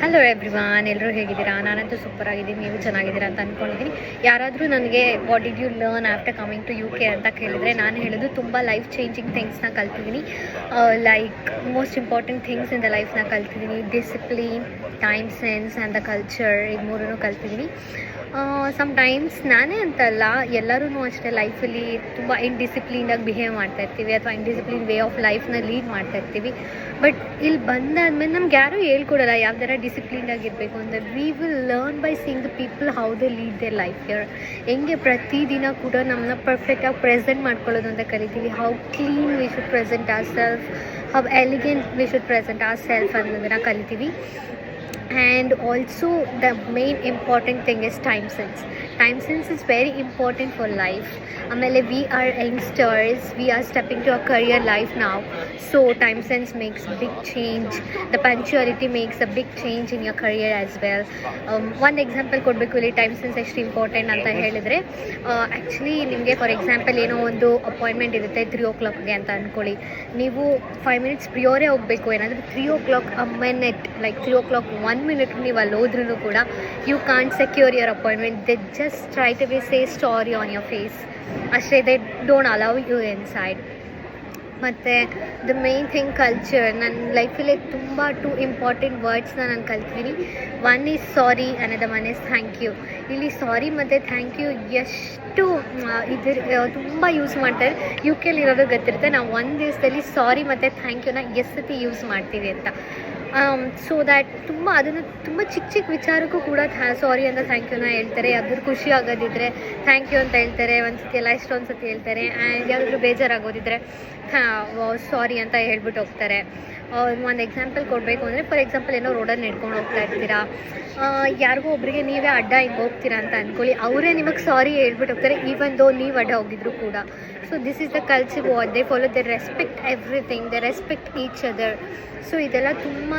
Hello everyone, ಎಲ್ಲರೂ ಹೇಗಿದ್ದೀರಾ? ನಾನಂತೂ ಸೂಪರ್ ಆಗಿದ್ದೀನಿ, ನೀವು ಚೆನ್ನಾಗಿದ್ದೀರಾ ಅಂತ ಅಂದ್ಕೊಂಡಿದ್ದೀನಿ. ಯಾರಾದರೂ ನನಗೆ what did you learn after coming to UK ಅಂತ ಕೇಳಿದರೆ ನಾನು ಹೇಳೋದು ತುಂಬ ಲೈಫ್ ಚೇಂಜಿಂಗ್ ಥಿಂಗ್ಸ್ನ ಕಲ್ತಿದ್ದೀನಿ. Like most important things in the ಲೈಫ್ನ ಕಲ್ತಿದ್ದೀನಿ. Discipline, time sense and the culture, ಈ ಮೂರನ್ನು ಕಲ್ತಿದ್ದೀನಿ. ಸಮ್ಟೈಮ್ಸ್ ನಾನೇ ಅಂತಲ್ಲ, ಎಲ್ಲರೂ ಅಷ್ಟೇ ಲೈಫಲ್ಲಿ ತುಂಬ ಇನ್ಡಿಸಿಪ್ಲಿನ್ಡಾಗಿ ಬಿಹೇವ್ ಮಾಡ್ತಾಯಿರ್ತೀವಿ ಅಥವಾ ಇನ್ಡಿಸಿಪ್ಲಿನ್ ವೇ ಆಫ್ ಲೈಫ್ನ ಲೀಡ್ ಮಾಡ್ತಾಯಿರ್ತೀವಿ. ಬಟ್ ಇಲ್ಲಿ ಬಂದಾದ್ಮೇಲೆ ನಮ್ಗೆ ಯಾರೂ ಹೇಳ್ಕೊಡಲ್ಲ ಯಾವ ಥರ ಡಿಸಿಪ್ಲಿನ್ಡಾಗಿರಬೇಕು ಅಂತ. We will learn by seeing the people how they lead their life here. ಹೆಂಗೆ ಪ್ರತಿದಿನ ಕೂಡ ನಮ್ಮನ್ನ ಪರ್ಫೆಕ್ಟಾಗಿ ಪ್ರೆಸೆಂಟ್ ಮಾಡ್ಕೊಳ್ಳೋದು ಅಂತ ಕರಿತೀವಿ. How clean we should present our self, how elegant we should present our self ಅನ್ನೋದನ್ನು ಕಲಿತೀವಿ. And also the main important thing is time sense. Time sense is very important for life. ಆಮೇಲೆ we are youngsters, we are stepping to a career life now, so time sense makes a big change. The punctuality makes a big change in your career as well. ಒಂದು example ಕೊಡಬೇಕು ಇಲ್ಲಿ time sense ಎಷ್ಟು important ಅಂತ ಹೇಳಿದರೆ, actually ನಿಮಗೆ for example ಏನೋ ಒಂದು appointment ಇರುತ್ತೆ 3 o'clockಗೆ ಅಂತ ಅಂದ್ಕೊಳ್ಳಿ. ನೀವು 5 minutes ಪ್ರಿಯೋರೇ ಹೋಗಬೇಕು. ಏನಾದರೂ 3 o'clock a minute, like 3 o'clock 1 minute ನೀವು ಅಲ್ಲಿ ಹೋದ್ರೂ ಕೂಡ you can't secure your appointment. They just right away say sorry on your face ಅಷ್ಟೇ. They don't allow you inside. ಮತ್ತು ದ ಮೇನ್ ಥಿಂಗ್ ಕಲ್ಚರ್. ನನ್ನ ಲೈಫಲ್ಲಿ ತುಂಬ 2 ಇಂಪಾರ್ಟೆಂಟ್ ವರ್ಡ್ಸ್ನ ನಾನು ಕಲ್ತಿದ್ದೀನಿ. One is sorry, another one is thank you. ಇಲ್ಲಿ sorry ಮತ್ತು ಥ್ಯಾಂಕ್ ಯು ಎಷ್ಟು ತುಂಬ ಯೂಸ್ ಮಾಡ್ತಾರೆ. UK ಇರೋದು ಗೊತ್ತಿರುತ್ತೆ. ನಾವು ಒಂದು ದಿವಸದಲ್ಲಿ ಸಾರಿ ಮತ್ತು ಥ್ಯಾಂಕ್ ಯುನ ಎಷ್ಟು ಸತಿ ಯೂಸ್ ಮಾಡ್ತೀವಿ ಅಂತ. ಸೊ ದ್ಯಾಟ್ ಅದನ್ನು ತುಂಬ ಚಿಕ್ಕ ಚಿಕ್ಕ ವಿಚಾರಕ್ಕೂ ಕೂಡ ಸಾರಿ ಅಂತ ಥ್ಯಾಂಕ್ ಯುನ ಹೇಳ್ತಾರೆ. ಯಾವ್ದಾದ್ರು ಖುಷಿ ಆಗೋದಿದ್ರೆ ಥ್ಯಾಂಕ್ ಯು ಅಂತ ಹೇಳ್ತಾರೆ, ಒಂದು ಸತಿ ಎಲ್ಲ ಇಷ್ಟೊಂದು ಸತಿ ಹೇಳ್ತಾರೆ. ಆ್ಯಂಡ್ ಯಾವುದಾದ್ರೂ ಬೇಜಾರಾಗೋದಿದ್ರೆ ಸಾರಿ ಅಂತ ಹೇಳ್ಬಿಟ್ಟು ಹೋಗ್ತಾರೆ. ಒಂದು ಎಕ್ಸಾಂಪಲ್ ಕೊಡಬೇಕು ಅಂದರೆ, ಫಾರ್ ಎಕ್ಸಾಂಪಲ್ ಏನೋ ರೋಡಲ್ಲಿ ನಡ್ಕೊಂಡು ಹೋಗ್ತಾ ಇರ್ತೀರಾ, ಯಾರಿಗೋ ಒಬ್ಬರಿಗೆ ನೀವೇ ಅಡ್ಡ ಹಿಂಗೆ ಹೋಗ್ತೀರಾ ಅಂತ ಅಂದ್ಕೊಳ್ಳಿ. ಅವರೇ ನಿಮಗೆ ಸಾರಿ ಹೇಳ್ಬಿಟ್ಟು ಹೋಗ್ತಾರೆ, ಈವನ್ ದೋ ನೀವು ಅಡ್ಡ ಹೋಗಿದ್ರು ಕೂಡ. So this is the culture what they follow. They respect everything, they respect each other. So ಇದೆಲ್ಲ ತುಂಬಾ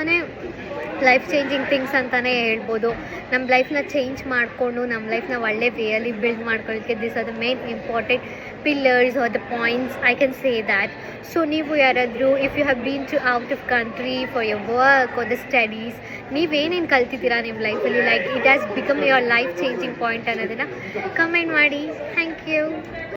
ಲೈಫ್ ಚೇಂಜಿಂಗ್ ಥಿಂಗ್ಸ್ ಅಂತಲೇ ಹೇಳ್ಬೋದು. ನಮ್ಮ ಲೈಫ್ನ ಚೇಂಜ್ ಮಾಡಿಕೊಂಡು ನಮ್ಮ ಲೈಫ್ನ ಒಳ್ಳೆ ವೇಯಲ್ಲಿ ಬಿಲ್ಡ್ ಮಾಡ್ಕೊಳ್ಳೋದಕ್ಕೆ this are the main important pillars or the points, I can say that. So ನೀವು ಯಾರಾದರೂ if you have been to out of country for your work or the studies, ನೀವೇನೇನು ಕಲ್ತಿದ್ದೀರಾ ನಿಮ್ಮ ಲೈಫಲ್ಲಿ, like it has become your life changing point ಅನ್ನೋದನ್ನು comment ಮಾಡಿ. Thank you.